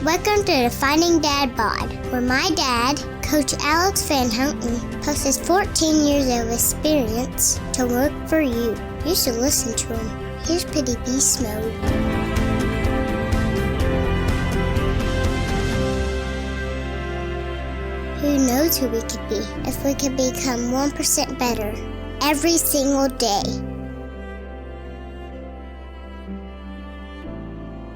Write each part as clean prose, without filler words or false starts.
Welcome to Defining Dad Bod, where my dad, Coach Alex Van Houten, posts his 14 years of experience to work for you. You should listen to him. Here's Pretty Beast Mode. Who knows who we could be if we could become 1% better every single day.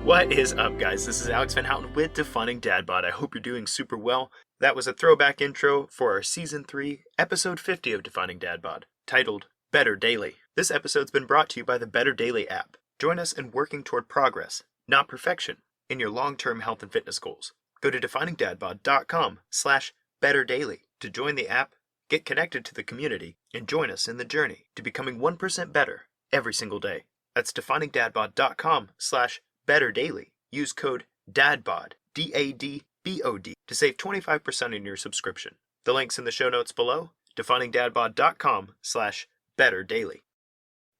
What is up, guys? This is Alex Van Houten with Defining Dad Bod. I hope you're doing super well. That was a throwback intro for our Season 3, Episode 50 of Defining Dad Bod, titled Better Daily. This episode's been brought to you by the Better Daily app. Join us in working toward progress, not perfection, in your long-term health and fitness goals. Go to definingdadbod.com/betterdaily to join the app, get connected to the community, and join us in the journey to becoming 1% better every single day. That's definingdadbod.com/betterdaily. Use code DADBOD, DADBOD, to save 25% in your subscription. The link's in the show notes below, definingdadbod.com/betterdaily.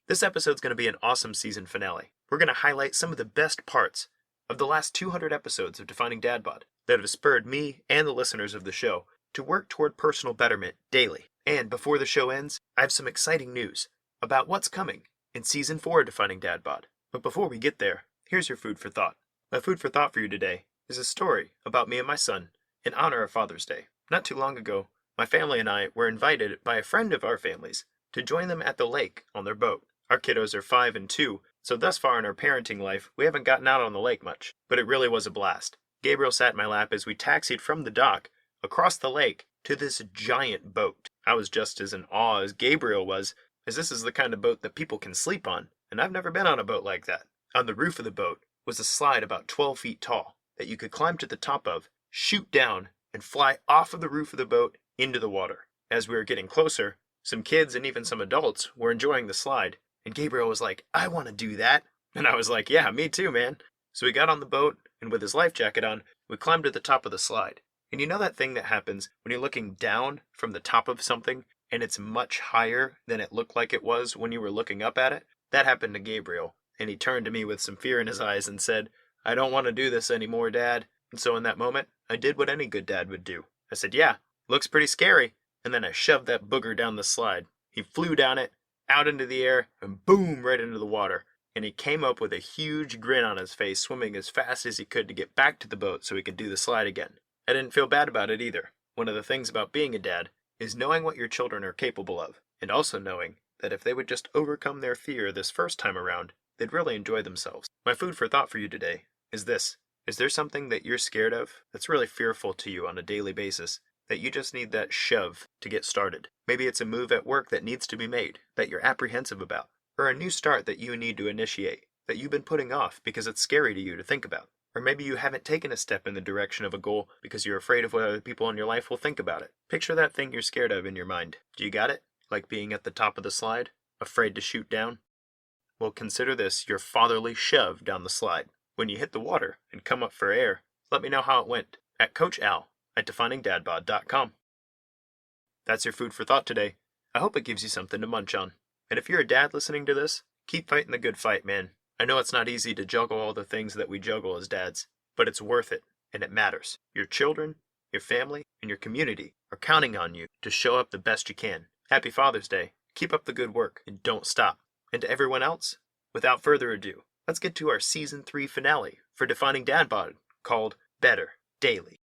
This episode's going to be an awesome season finale. We're going to highlight some of the best parts of the last 200 episodes of Defining Dad Bod that have spurred me and the listeners of the show to work toward personal betterment daily. And before the show ends, I have some exciting news about what's coming in Season 4 of Defining Dad Bod. But before we get there, here's your food for thought. My food for thought for you today is a story about me and my son in honor of Father's Day. Not too long ago, my family and I were invited by a friend of our family's to join them at the lake on their boat. Our kiddos are 5 and 2, so thus far in our parenting life, we haven't gotten out on the lake much, but it really was a blast. Gabriel sat in my lap as we taxied from the dock across the lake to this giant boat. I was just as in awe as Gabriel was, as this is the kind of boat that people can sleep on, and I've never been on a boat like that. On the roof of the boat was a slide about 12 feet tall that you could climb to the top of, shoot down, and fly off of the roof of the boat into the water. As we were getting closer, some kids and even some adults were enjoying the slide, and Gabriel was like, "I want to do that." And I was like, "Yeah, me too, man." So we got on the boat, and with his life jacket on, we climbed to the top of the slide. And you know that thing that happens when you're looking down from the top of something, and it's much higher than it looked like it was when you were looking up at it? That happened to Gabriel. And he turned to me with some fear in his eyes and said, "I don't want to do this anymore, Dad." And so in that moment, I did what any good dad would do. I said, "Yeah, looks pretty scary." And then I shoved that booger down the slide. He flew down it, out into the air, and boom, right into the water. And he came up with a huge grin on his face, swimming as fast as he could to get back to the boat so he could do the slide again. I didn't feel bad about it either. One of the things about being a dad is knowing what your children are capable of, and also knowing that if they would just overcome their fear this first time around, they'd really enjoy themselves. My food for thought for you today is this. Is there something that you're scared of that's really fearful to you on a daily basis that you just need that shove to get started? Maybe it's a move at work that needs to be made that you're apprehensive about, or a new start that you need to initiate that you've been putting off because it's scary to you to think about. Or maybe you haven't taken a step in the direction of a goal because you're afraid of what other people in your life will think about it. Picture that thing you're scared of in your mind. Do you got it? Like being at the top of the slide, afraid to shoot down? Well, consider this your fatherly shove down the slide. When you hit the water and come up for air, let me know how it went at CoachAl@definingdadbod.com. That's your food for thought today. I hope it gives you something to munch on. And if you're a dad listening to this, keep fighting the good fight, man. I know it's not easy to juggle all the things that we juggle as dads, but it's worth it, and it matters. Your children, your family, and your community are counting on you to show up the best you can. Happy Father's Day. Keep up the good work, and don't stop. And to everyone else, without further ado, let's get to our Season 3 finale for Defining Dad Bod, called Better Daily.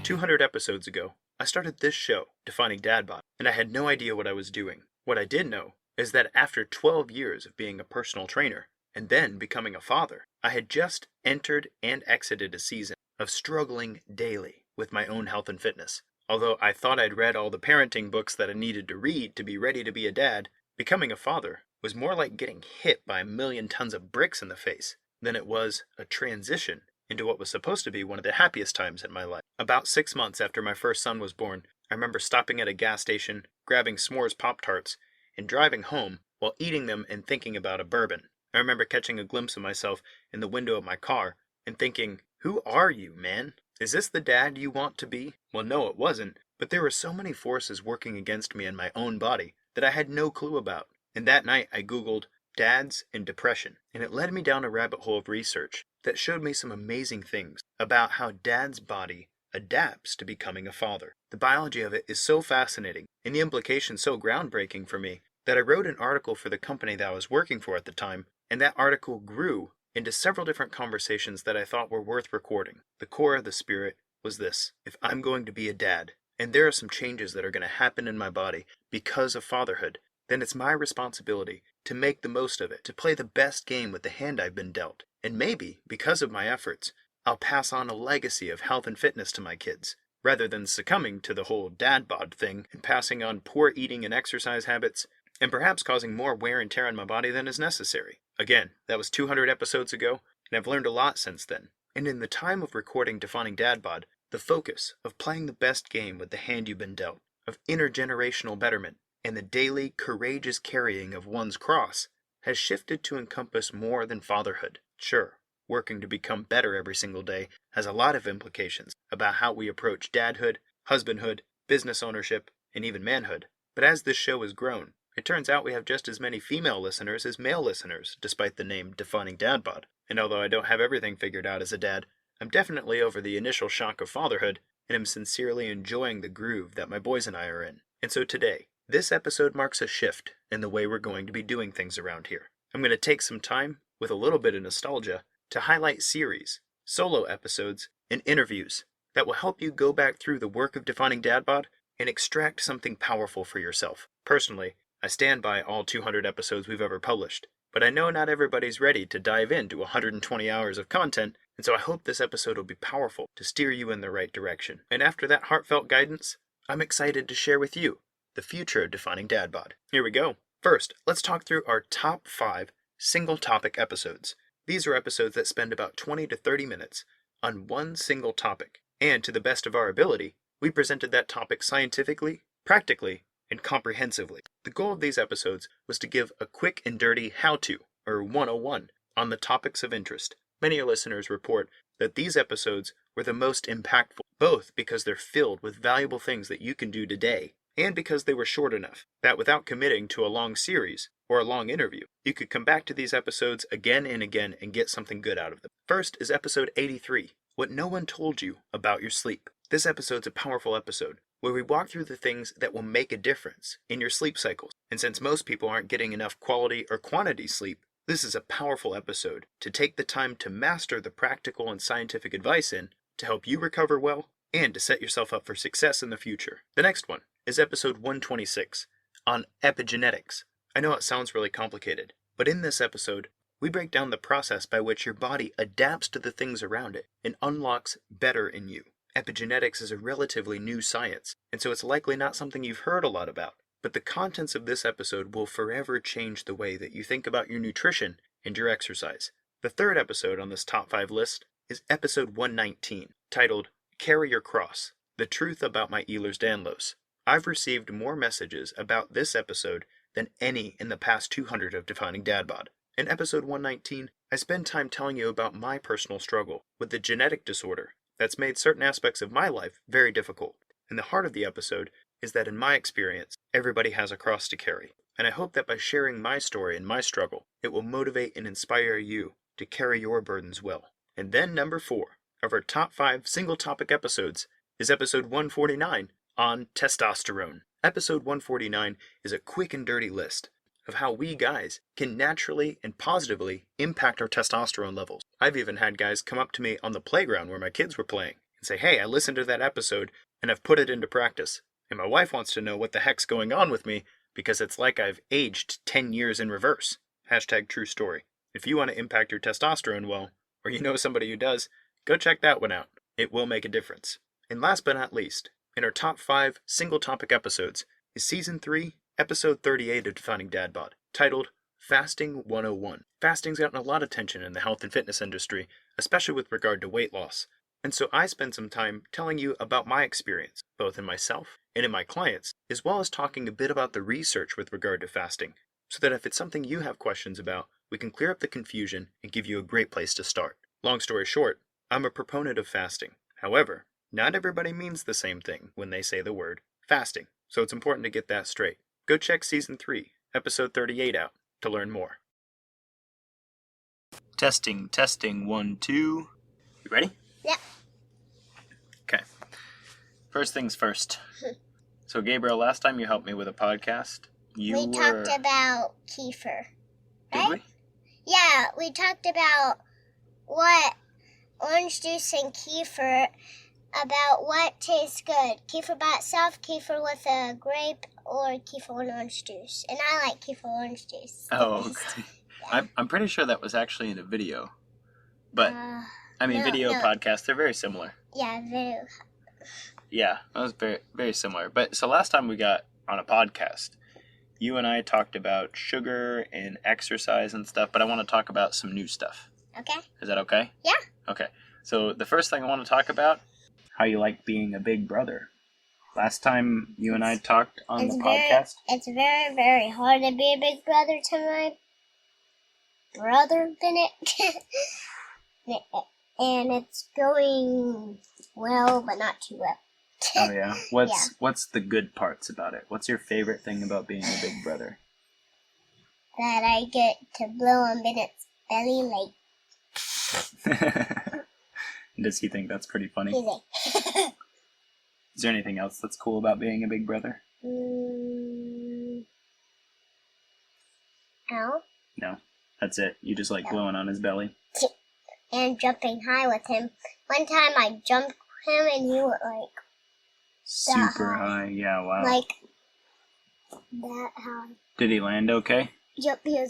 "200 episodes ago, I started this show, Defining Dad Bod, and I had no idea what I was doing. What I did know is that after 12 years of being a personal trainer, and then becoming a father, I had just entered and exited a season of struggling daily with my own health and fitness. Although I thought I'd read all the parenting books that I needed to read to be ready to be a dad, becoming a father was more like getting hit by a million tons of bricks in the face than it was a transition into what was supposed to be one of the happiest times in my life. About 6 months after my first son was born, I remember stopping at a gas station, grabbing s'mores Pop-Tarts, and driving home while eating them and thinking about a bourbon. I remember catching a glimpse of myself in the window of my car and thinking, Who are you, man? Is this the dad you want to be? Well, no, it wasn't, but there were so many forces working against me in my own body that I had no clue about. And that night I Googled dads and depression, and it led me down a rabbit hole of research that showed me some amazing things about how dad's body adapts to becoming a father. The biology of it is so fascinating, and the implications so groundbreaking for me, that I wrote an article for the company that I was working for at the time, and that article grew into several different conversations that I thought were worth recording. The core of the spirit was this: if I'm going to be a dad, and there are some changes that are going to happen in my body because of fatherhood, then it's my responsibility to make the most of it, to play the best game with the hand I've been dealt. And maybe, because of my efforts, I'll pass on a legacy of health and fitness to my kids, rather than succumbing to the whole dad bod thing and passing on poor eating and exercise habits, and perhaps causing more wear and tear on my body than is necessary. Again, that was 200 episodes ago, and I've learned a lot since then. And in the time of recording Defining Dad Bod, the focus of playing the best game with the hand you've been dealt, of intergenerational betterment, and the daily courageous carrying of one's cross has shifted to encompass more than fatherhood. Sure, working to become better every single day has a lot of implications about how we approach dadhood, husbandhood, business ownership, and even manhood. But as this show has grown, it turns out we have just as many female listeners as male listeners, despite the name Defining Dad Bod. And although I don't have everything figured out as a dad, I'm definitely over the initial shock of fatherhood, and am sincerely enjoying the groove that my boys and I are in. And so today, this episode marks a shift in the way we're going to be doing things around here. I'm going to take some time, with a little bit of nostalgia, to highlight series, solo episodes, and interviews that will help you go back through the work of Defining Dad Bod and extract something powerful for yourself. Personally, I stand by all 200 episodes we've ever published, but I know not everybody's ready to dive into 120 hours of content, and so I hope this episode will be powerful to steer you in the right direction. And after that heartfelt guidance, I'm excited to share with you the future of Defining Dad Bod. Here we go. First, let's talk through our top 5 single topic episodes. These are episodes that spend about 20 to 30 minutes on one single topic, and to the best of our ability, we presented that topic scientifically, practically, and comprehensively. The goal of these episodes was to give a quick and dirty how-to, or 101, on the topics of interest. Many listeners report that these episodes were the most impactful, both because they're filled with valuable things that you can do today, and because they were short enough that without committing to a long series or a long interview, you could come back to these episodes again and again and get something good out of them. First is episode 83, What No One Told You About Your Sleep. This episode's a powerful episode where we walk through the things that will make a difference in your sleep cycles. And since most people aren't getting enough quality or quantity sleep, this is a powerful episode to take the time to master the practical and scientific advice in to help you recover well and to set yourself up for success in the future. The next one is episode 126 on epigenetics. I know it sounds really complicated, but in this episode, we break down the process by which your body adapts to the things around it and unlocks better in you. Epigenetics is a relatively new science, and so it's likely not something you've heard a lot about. But the contents of this episode will forever change the way that you think about your nutrition and your exercise. The third episode on this top 5 list is episode 119, titled Carry Your Cross, The Truth About My Ehlers-Danlos. I've received more messages about this episode than any in the past 200 of Defining Dad Bod. In episode 119, I spend time telling you about my personal struggle with the genetic disorder that's made certain aspects of my life very difficult. And the heart of the episode is that in my experience, everybody has a cross to carry. And I hope that by sharing my story and my struggle, it will motivate and inspire you to carry your burdens well. And then number 4 of our top 5 single topic episodes is episode 149 on testosterone. Episode 149 is a quick and dirty list of how we guys can naturally and positively impact our testosterone levels. I've even had guys come up to me on the playground where my kids were playing and say, "Hey, I listened to that episode and I've put it into practice. And my wife wants to know what the heck's going on with me because it's like I've aged 10 years in reverse." Hashtag true story. If you want to impact your testosterone well, or you know somebody who does, go check that one out. It will make a difference. And last but not least, in our top 5 single topic episodes is season 3, episode 38 of Defining Dad Bod, titled Fasting 101. Fasting's gotten a lot of attention in the health and fitness industry, especially with regard to weight loss. And so I spend some time telling you about my experience, both in myself and in my clients, as well as talking a bit about the research with regard to fasting, so that if it's something you have questions about, we can clear up the confusion and give you a great place to start. Long story short, I'm a proponent of fasting. However, not everybody means the same thing when they say the word fasting, so it's important to get that straight. Go check Season 3, Episode 38 out to learn more. Testing, 1, 2. You ready? Yep. Okay. First things first. So, Gabriel, last time you helped me with a podcast, we talked about kefir. Did we? Yeah, we talked about what orange juice and kefir, about what tastes good. Kefir by itself, kefir with a grape, or kefir and orange juice. And I like kefir orange juice. Oh, okay. Yeah. I'm pretty sure that was actually in a video. But, video podcasts, they're very similar. Yeah, video. Yeah, that was very, very similar. But, so last time we got on a podcast, you and I talked about sugar and exercise and stuff, but I want to talk about some new stuff. Okay. Is that okay? Yeah. Okay. So the first thing I want to talk about, how you like being a big brother. Last time you and I talked on the podcast. It's very, very hard to be a big brother to my brother, Bennett. And it's going well, but not too well. Oh, yeah? What's the good parts about it? What's your favorite thing about being a big brother? That I get to blow on Bennett's belly like... Does he think that's pretty funny? He's like... Is there anything else that's cool about being a big brother? No. No. That's it? You just like blowing on his belly? And jumping high with him. One time I jumped him and he went like... Super high. Yeah, wow. Like that high. Did he land okay? Yep, he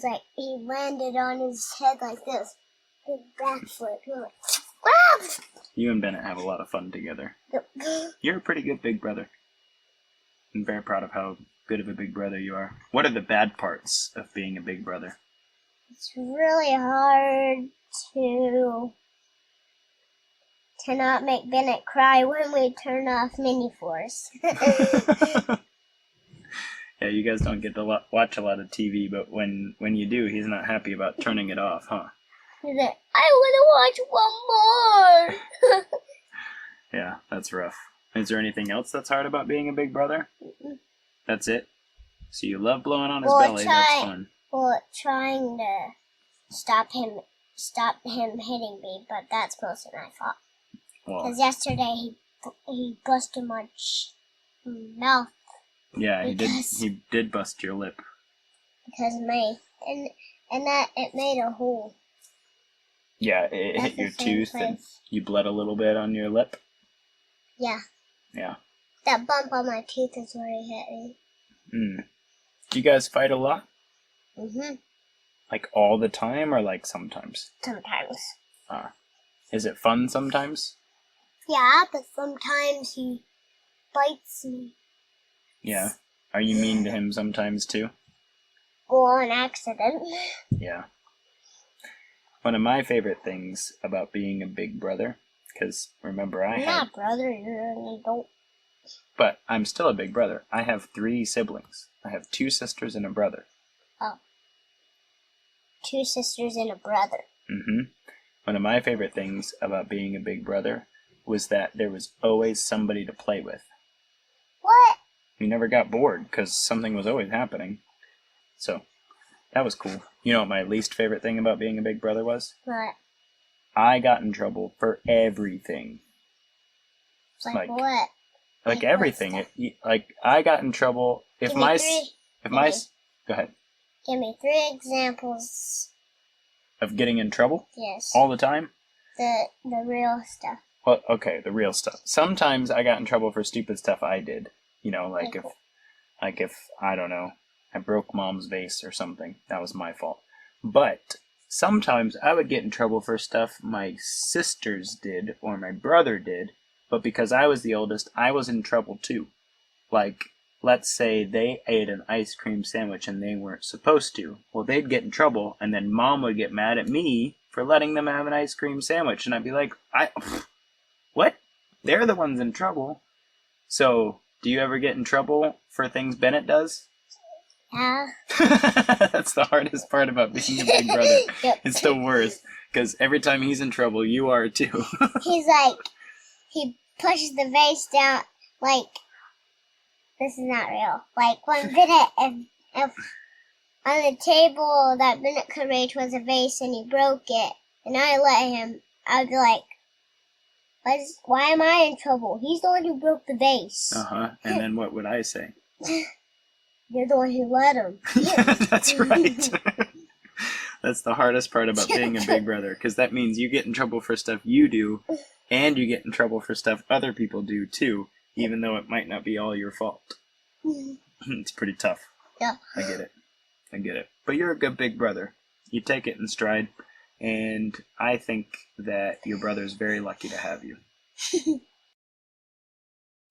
landed on his head like this. Big backflip. He went, ah! You and Bennett have a lot of fun together. Yep. You're a pretty good big brother. I'm very proud of how good of a big brother you are. What are the bad parts of being a big brother? It's really hard to not make Bennett cry when we turn off Mini Force. Yeah, you guys don't get to watch a lot of TV, but when you do, he's not happy about turning it off, huh? He's like, I want to watch one more. Yeah, that's rough. Is there anything else that's hard about being a big brother? Mm-mm. That's it? So you love blowing on his belly, that's fun. Well, trying to stop him hitting me, but that's mostly my fault. Because yesterday he busted my mouth. Yeah, he did bust your lip. Because of me. And that it made a hole. Yeah, it hit your tooth and you bled a little bit on your lip? Yeah. Yeah. That bump on my tooth is where he hit me. Do you guys fight a lot? Mm-hmm. Like all the time or like sometimes? Sometimes. Is it fun sometimes? Yeah, but sometimes he bites me. Yeah. Are you mean to him sometimes too? Well, on accident. Yeah. One of my favorite things about being a big brother, because remember You're not a brother, you're an adult. But I'm still a big brother. I have 3 siblings. I have 2 sisters and a brother. Oh. 2 sisters and a brother. Mm-hmm. One of my favorite things about being a big brother was that there was always somebody to play with. What? We never got bored because something was always happening. So, that was cool. You know what my least favorite thing about being a big brother was? What? I got in trouble for everything. Like what? Like everything. I got in trouble Go ahead. Give me 3 examples. Of getting in trouble? Yes. All the time? The real stuff. Well, okay, the real stuff. Sometimes I got in trouble for stupid stuff I did. You know, like if I don't know, I broke Mom's vase or something. That was my fault. But sometimes I would get in trouble for stuff my sisters did or my brother did, but because I was the oldest, I was in trouble too. Like, let's say they ate an ice cream sandwich and they weren't supposed to. Well, they'd get in trouble, and then Mom would get mad at me for letting them have an ice cream sandwich. And I'd be like, what? They're the ones in trouble. So, do you ever get in trouble for things Bennett does? Yeah. That's the hardest part about being a big brother. Yep. It's the worst, because every time he's in trouble, you are too. He's like, he pushes the vase down, like, this is not real. Like, one minute, if on the table that minute could rage was a vase and he broke it, and I let him, I'd be like, why am I in trouble? He's the one who broke the vase. And then what would I say? You're the one who let him. That's right. That's the hardest part about being a big brother, because that means you get in trouble for stuff you do, and you get in trouble for stuff other people do too, even though it might not be all your fault. It's pretty tough. Yeah. I get it. But you're a good big brother. You take it in stride, and I think that your brother's very lucky to have you.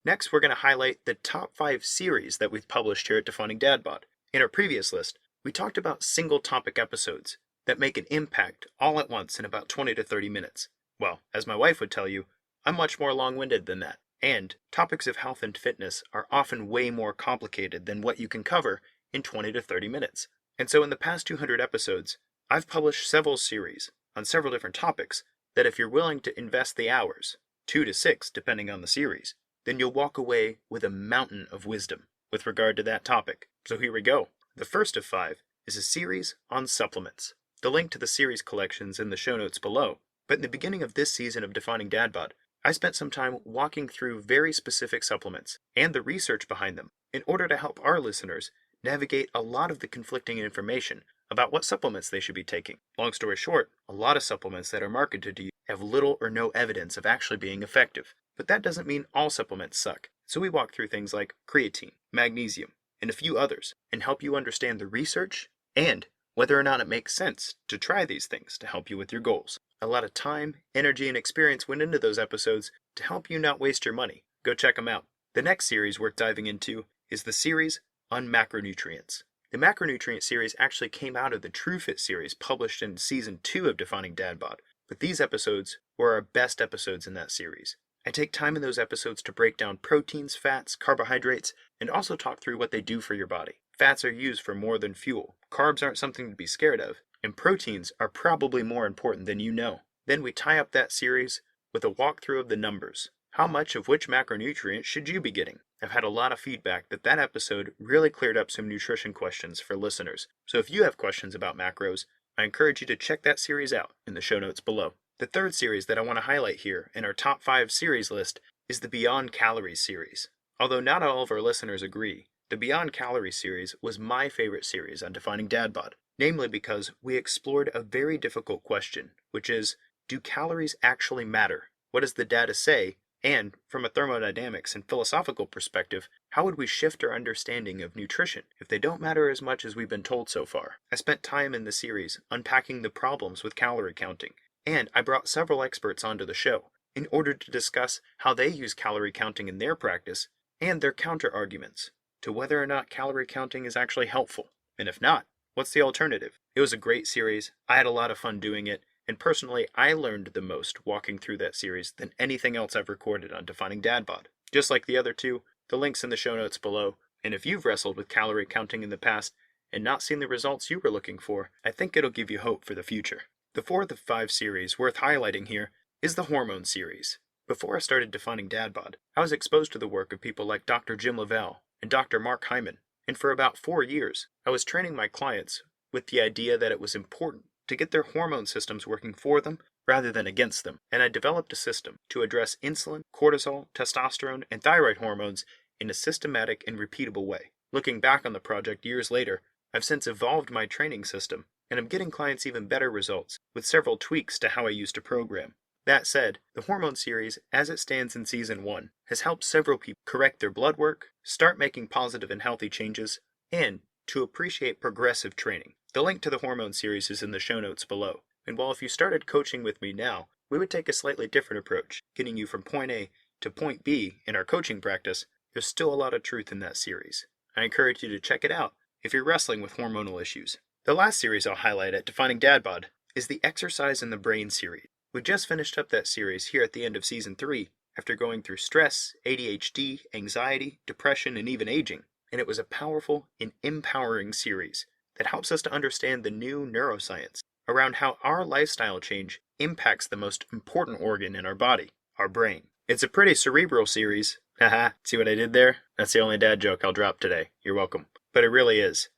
Next, we're going to highlight the top 5 series that we've published here at Defining Dad Bod. In our previous list, we talked about single topic episodes that make an impact all at once in about 20 to 30 minutes. Well, as my wife would tell you, I'm much more long-winded than that. And topics of health and fitness are often way more complicated than what you can cover in 20 to 30 minutes. And so in the past 200 episodes, I've published several series on several different topics that if you're willing to invest the hours, 2 to 6 depending on the series, then you'll walk away with a mountain of wisdom with regard to that topic. So here we go. The first of 5 is a series on supplements. The link to the series collection's in the show notes below. But in the beginning of this season of Defining Dad Bod, I spent some time walking through very specific supplements and the research behind them in order to help our listeners navigate a lot of the conflicting information about what supplements they should be taking. Long story short, a lot of supplements that are marketed to you have little or no evidence of actually being effective. But that doesn't mean all supplements suck. So we walk through things like creatine, magnesium, and a few others, and help you understand the research and whether or not it makes sense to try these things to help you with your goals. A lot of time, energy, and experience went into those episodes to help you not waste your money. Go check them out. The next series worth diving into is the series on macronutrients. The macronutrient series actually came out of the TrueFit series published in season 2 of Defining Dad Bod, but these episodes were our best episodes in that series. I take time in those episodes to break down proteins, fats, carbohydrates, and also talk through what they do for your body. Fats are used for more than fuel. Carbs aren't something to be scared of. And proteins are probably more important than you know. Then we tie up that series with a walkthrough of the numbers. How much of which macronutrient should you be getting? I've had a lot of feedback that episode really cleared up some nutrition questions for listeners. So if you have questions about macros, I encourage you to check that series out in the show notes below. The third series that I want to highlight here in our top 5 series list is the Beyond Calories series. Although not all of our listeners agree, the Beyond Calories series was my favorite series on Defining Dad Bod, namely because we explored a very difficult question, which is, do calories actually matter? What does the data say? And from a thermodynamics and philosophical perspective, how would we shift our understanding of nutrition if they don't matter as much as we've been told so far? I spent time in the series unpacking the problems with calorie counting, and I brought several experts onto the show in order to discuss how they use calorie counting in their practice and their counter-arguments to whether or not calorie counting is actually helpful. And if not, what's the alternative? It was a great series. I had a lot of fun doing it. And personally, I learned the most walking through that series than anything else I've recorded on Defining Dad Bod. Just like the other two, the link's in the show notes below. And if you've wrestled with calorie counting in the past and not seen the results you were looking for, I think it'll give you hope for the future. The fourth of 5 series worth highlighting here is the Hormone series. Before I started Defining Dad Bod, I was exposed to the work of people like Dr. Jim Lavelle and Dr. Mark Hyman. And for about 4 years, I was training my clients with the idea that it was important to get their hormone systems working for them rather than against them. And I developed a system to address insulin, cortisol, testosterone, and thyroid hormones in a systematic and repeatable way. Looking back on the project years later, I've since evolved my training system, and I'm getting clients even better results with several tweaks to how I used to program. That said, the Hormone series, as it stands in Season 1, has helped several people correct their blood work, start making positive and healthy changes, and to appreciate progressive training. The link to the Hormone series is in the show notes below. And while if you started coaching with me now, we would take a slightly different approach, getting you from point A to point B in our coaching practice, there's still a lot of truth in that series. I encourage you to check it out if you're wrestling with hormonal issues. The last series I'll highlight at Defining Dad Bod is the Exercise in the Brain series. We just finished up that series here at the end of Season 3 after going through stress, ADHD, anxiety, depression, and even aging. and it was a powerful and empowering series that helps us to understand the new neuroscience around how our lifestyle change impacts the most important organ in our body, our brain. It's a pretty cerebral series. Haha, see what I did there? That's the only dad joke I'll drop today. You're welcome. But it really is.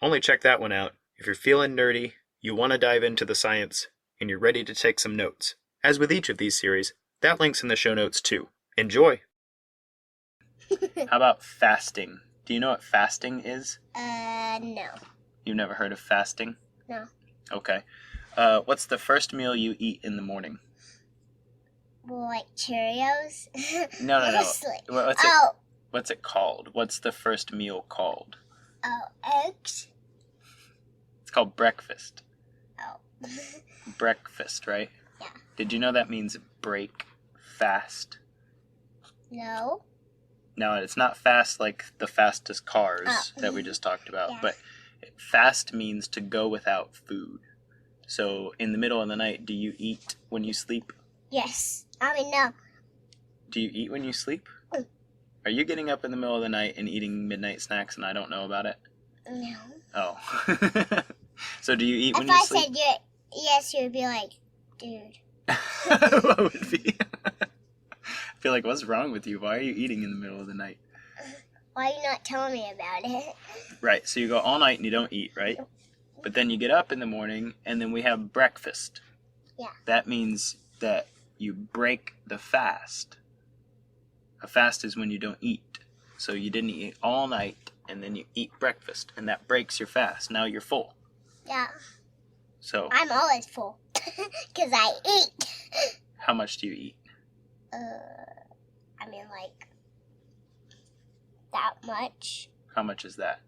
Only check that one out if you're feeling nerdy, you want to dive into the science, and you're ready to take some notes. As with each of these series, that link's in the show notes too. Enjoy! How about fasting? Do you know what fasting is? No. You've never heard of fasting? No. Okay. What's the first meal you eat in the morning? Like Cheerios? No. Mostly. What's it called? What's the first meal called? Eggs? It's called breakfast. Oh. Breakfast, right? Yeah. Did you know that means break fast? No. No, it's not fast like the fastest cars that we just talked about, Yeah. but fast means to go without food. So in the middle of the night, do you eat when you sleep? Yes. No. Do you eat when you sleep? Mm. Are you getting up in the middle of the night and eating midnight snacks and I don't know about it? No. Oh. So do you eat when if you I sleep? said yes, you would be like, dude. What would it be? I feel like, what's wrong with you? Why are you eating in the middle of the night? Why are you not telling me about it? Right, so you go all night and you don't eat, right? But then you get up in the morning and then we have breakfast. Yeah. That means that you break the fast. A fast is when you don't eat. So you didn't eat all night and then you eat breakfast and that breaks your fast. Now you're full. Yeah. So I'm always full. Because I eat. how much do you eat? Like, that much. How much is that?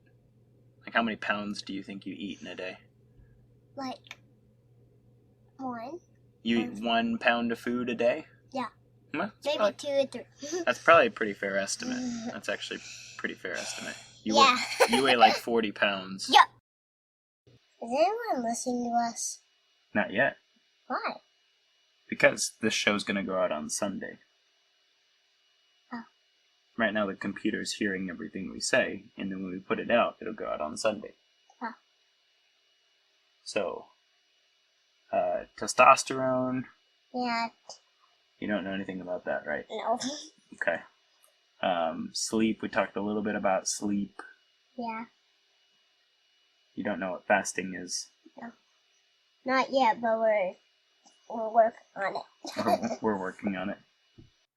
Like, how many pounds do you think you eat in a day? Like, 1. You eat 1 pound of food a day? Yeah. Well, Maybe 2 or 3. that's probably a pretty fair estimate. That's actually a pretty fair estimate. Yeah. You weigh like 40 pounds. Yeah. Is anyone listening to us? Not yet. Why? Because this show's going to go out on Sunday. Oh. Right now the computer's hearing everything we say, and then when we put it out, it'll go out on Sunday. Oh. So, testosterone. Yeah. You don't know anything about that, right? No. Okay. Sleep, we talked a little bit about sleep. Yeah. You don't know what fasting is. No. Not yet, but we're working on it. We're working on it.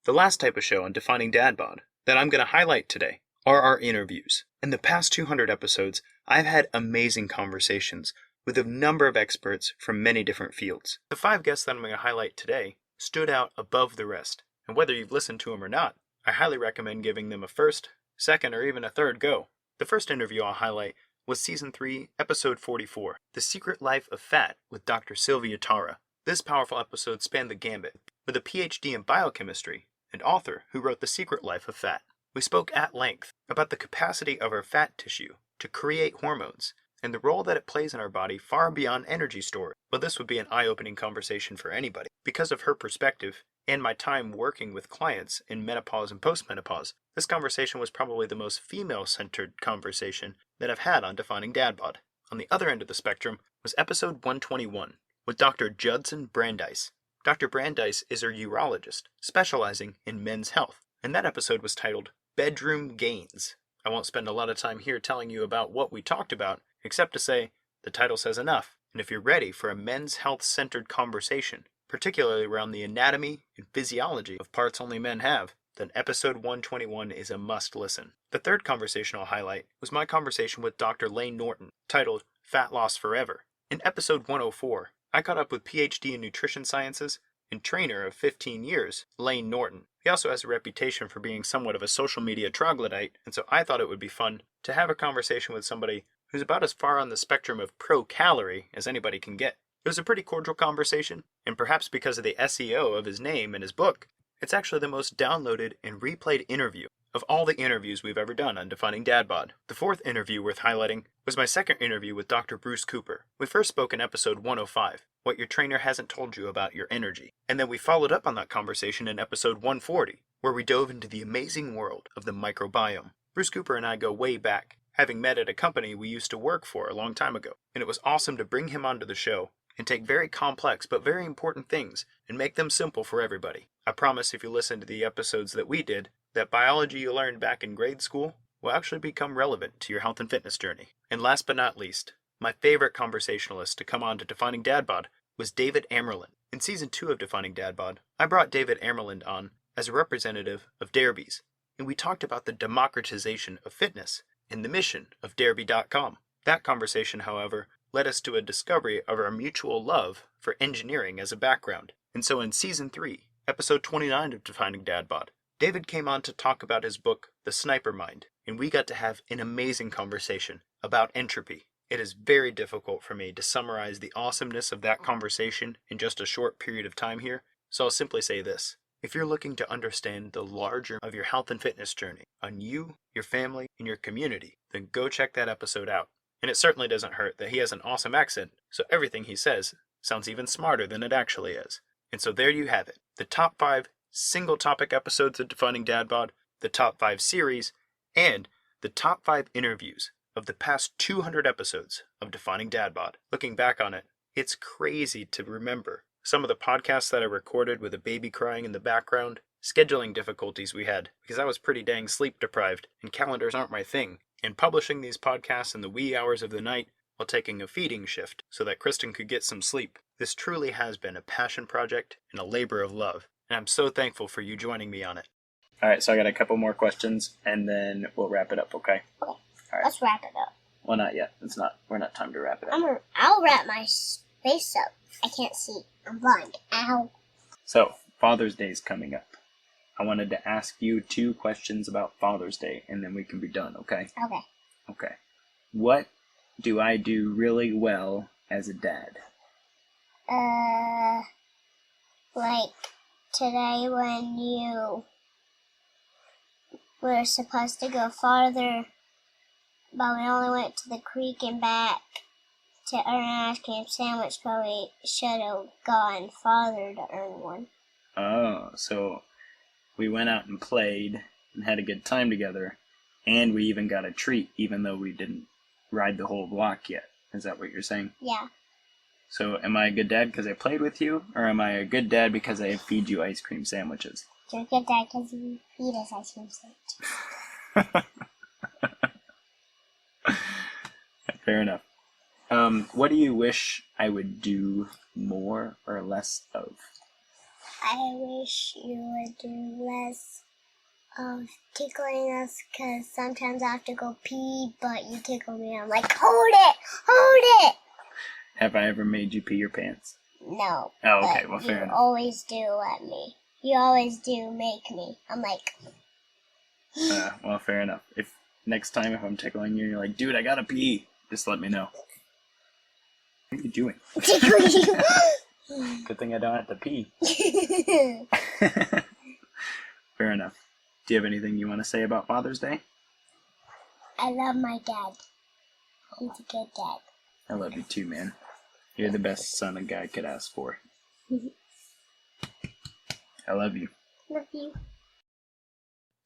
The last type of show on Defining Dad Bod that I'm going to highlight today are our interviews. In the past 200 episodes, I've had amazing conversations with a number of experts from many different fields. The 5 guests that I'm going to highlight today stood out above the rest, and whether you've listened to them or not, I highly recommend giving them a first, second, or even a third go. The first interview I'll highlight was Season 3, Episode 44, The Secret Life of Fat with Dr. Sylvia. This powerful episode spanned the gambit, with a PhD in biochemistry and author who wrote The Secret Life of Fat. We spoke at length about the capacity of our fat tissue to create hormones and the role that it plays in our body far beyond energy storage. Well, this would be an eye-opening conversation for anybody. Because of her perspective and my time working with clients in menopause and postmenopause, this conversation was probably the most female-centered conversation that I've had on Defining Dad Bod. On the other end of the spectrum was episode 121 with Dr. Judson Brandeis. Dr. Brandeis is a urologist specializing in men's health, and that episode was titled Bedroom GAINZ. I won't spend a lot of time here telling you about what we talked about, except to say the title says enough. And if you're ready for a men's health-centered conversation, particularly around the anatomy and physiology of parts only men have, then episode 121 is a must-listen. The third conversation I'll highlight was my conversation with Dr. Layne Norton, titled Fat Loss Forever. In episode 104, I caught up with PhD in nutrition sciences and trainer of 15 years, Layne Norton. He also has a reputation for being somewhat of a social media troglodyte, and so I thought it would be fun to have a conversation with somebody who's about as far on the spectrum of pro-calorie as anybody can get. It was a pretty cordial conversation, and perhaps because of the SEO of his name and his book, it's actually the most downloaded and replayed interview of all the interviews we've ever done on Defining Dad Bod. The fourth interview worth highlighting was my second interview with Dr. Bruce Cooper. We first spoke in episode 105, What Your Trainer Hasn't Told You About Your Energy. And then we followed up on that conversation in episode 140, where we dove into the amazing world of the microbiome. Bruce Cooper and I go way back, having met at a company we used to work for a long time ago, and it was awesome to bring him onto the show and take very complex but very important things and make them simple for everybody. I promise if you listen to the episodes that we did, that biology you learned back in grade school will actually become relevant to your health and fitness journey. And last but not least, my favorite conversationalist to come on to Defining Dad Bod was David Amerland. In Season 2 of Defining Dad Bod, I brought David Amerland on as a representative of Darebees, and we talked about the democratization of fitness and the mission of Darebee.com. That conversation, however, led us to a discovery of our mutual love for engineering as a background. And so in Season 3, Episode 29 of Defining Dad Bod, David came on to talk about his book, The Sniper Mind, and we got to have an amazing conversation about entropy. It is very difficult for me to summarize the awesomeness of that conversation in just a short period of time here, so I'll simply say this. If you're looking to understand the larger of your health and fitness journey on you, your family, and your community, then go check that episode out. And it certainly doesn't hurt that he has an awesome accent, so everything he says sounds even smarter than it actually is. And so there you have it, the top 5 single topic episodes of Defining Dad Bod, the top 5 series, and the top 5 interviews of the past 200 episodes of Defining Dad Bod. Looking back on it, it's crazy to remember some of the podcasts that I recorded with a baby crying in the background, scheduling difficulties we had because I was pretty dang sleep deprived and calendars aren't my thing, and publishing these podcasts in the wee hours of the night while taking a feeding shift so that Kristen could get some sleep. This truly has been a passion project and a labor of love, and I'm so thankful for you joining me on it. All right, so I got a couple more questions, and then we'll wrap it up, okay? Okay, All right. let's wrap it up. Well, not yet. We're not time to wrap it up. I'll wrap my face up. I can't see. I'm blind. Ow. So, Father's Day is coming up. I wanted to ask you 2 questions about Father's Day, and then we can be done, okay? Okay. Okay. What do I do really well as a dad? Like today when you were supposed to go farther, but we only went to the creek and back to earn an ice cream sandwich, but we should have gone farther to earn one. Oh, so we went out and played and had a good time together, and we even got a treat, even though we didn't ride the whole block yet. Is that what you're saying? Yeah. So am I a good dad because I played with you, or am I a good dad because I feed you ice cream sandwiches? You're a good dad because you feed us ice cream sandwiches. Fair enough. What do you wish I would do more or less of? I wish you would do less of tickling us, because sometimes I have to go pee, but you tickle me and I'm like, hold it! Hold it! Have I ever made you pee your pants? No. Oh, okay, well, fair enough. You always do let me. You always do make me. I'm like... Well, fair enough. If next time if I'm tickling you and you're like, dude, I gotta pee, just let me know. What are you doing? Tickle you! Good thing I don't have to pee. Fair enough. Do you have anything you want to say about Father's Day? I love my dad. He's a good dad. I love you too, man. You're the best son a guy could ask for. I love you. Love you.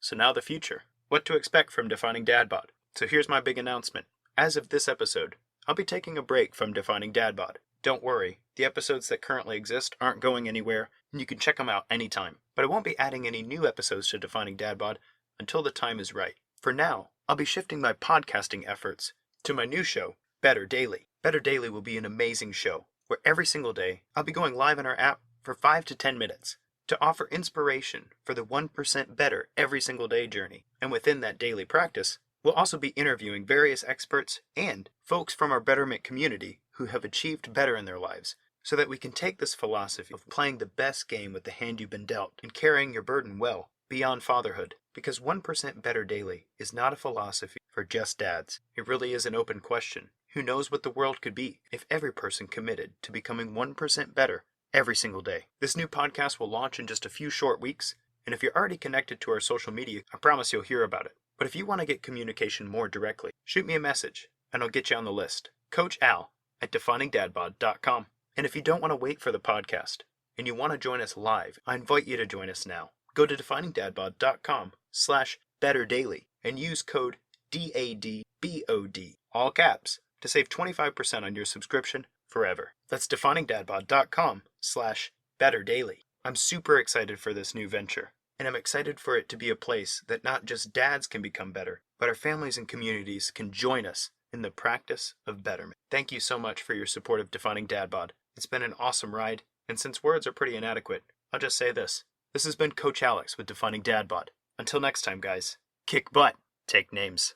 So now the future. What to expect from Defining Dad Bod. So here's my big announcement. As of this episode, I'll be taking a break from Defining Dad Bod. Don't worry, the episodes that currently exist aren't going anywhere, and you can check them out anytime. But I won't be adding any new episodes to Defining Dad Bod until the time is right. For now, I'll be shifting my podcasting efforts to my new show, Better Daily. Better Daily will be an amazing show, where every single day I'll be going live in our app for 5 to 10 minutes to offer inspiration for the 1% better every single day journey. And within that daily practice, we'll also be interviewing various experts and folks from our betterment community who have achieved better in their lives, so that we can take this philosophy of playing the best game with the hand you've been dealt and carrying your burden well beyond fatherhood. Because 1% better daily is not a philosophy for just dads. It really is an open question. Who knows what the world could be if every person committed to becoming 1% better every single day? This new podcast will launch in just a few short weeks, and if you're already connected to our social media, I promise you'll hear about it. But if you want to get communication more directly, shoot me a message, and I'll get you on the list. Coach Al at definingdadbod.com. And if you don't want to wait for the podcast, and you want to join us live, I invite you to join us now. Go to definingdadbod.com/betterdaily and use code DADBOD, all caps, to save 25% on your subscription forever. That's definingdadbod.com/betterdaily. I'm super excited for this new venture, and I'm excited for it to be a place that not just dads can become better, but our families and communities can join us in the practice of betterment. Thank you so much for your support of Defining Dad Bod. It's been an awesome ride, and since words are pretty inadequate, I'll just say this. This has been Coach Alex with Defining Dad Bod. Until next time, guys, kick butt, take names.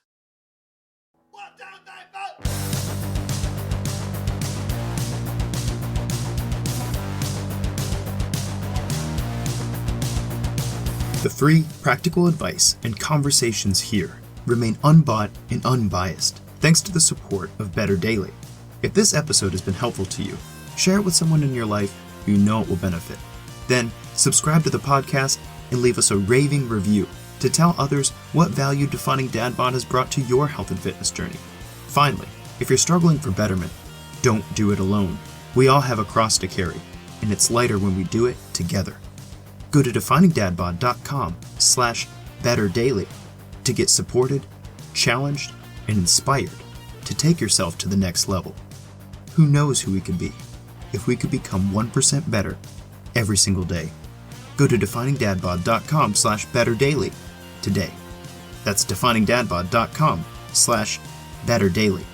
1, 2, 3, 4. The free, practical advice and conversations here remain unbought and unbiased, thanks to the support of Better Daily. If this episode has been helpful to you, share it with someone in your life who you know it will benefit. Then, subscribe to the podcast and leave us a raving review to tell others what value Defining Dad Bod has brought to your health and fitness journey. Finally, if you're struggling for betterment, don't do it alone. We all have a cross to carry, and it's lighter when we do it together. Go to definingdadbod.com/betterdaily to get supported, challenged, and inspired to take yourself to the next level. Who knows who we could be if we could become 1% better every single day. Go to definingdadbod.com/betterdaily today. That's definingdadbod.com/betterdaily.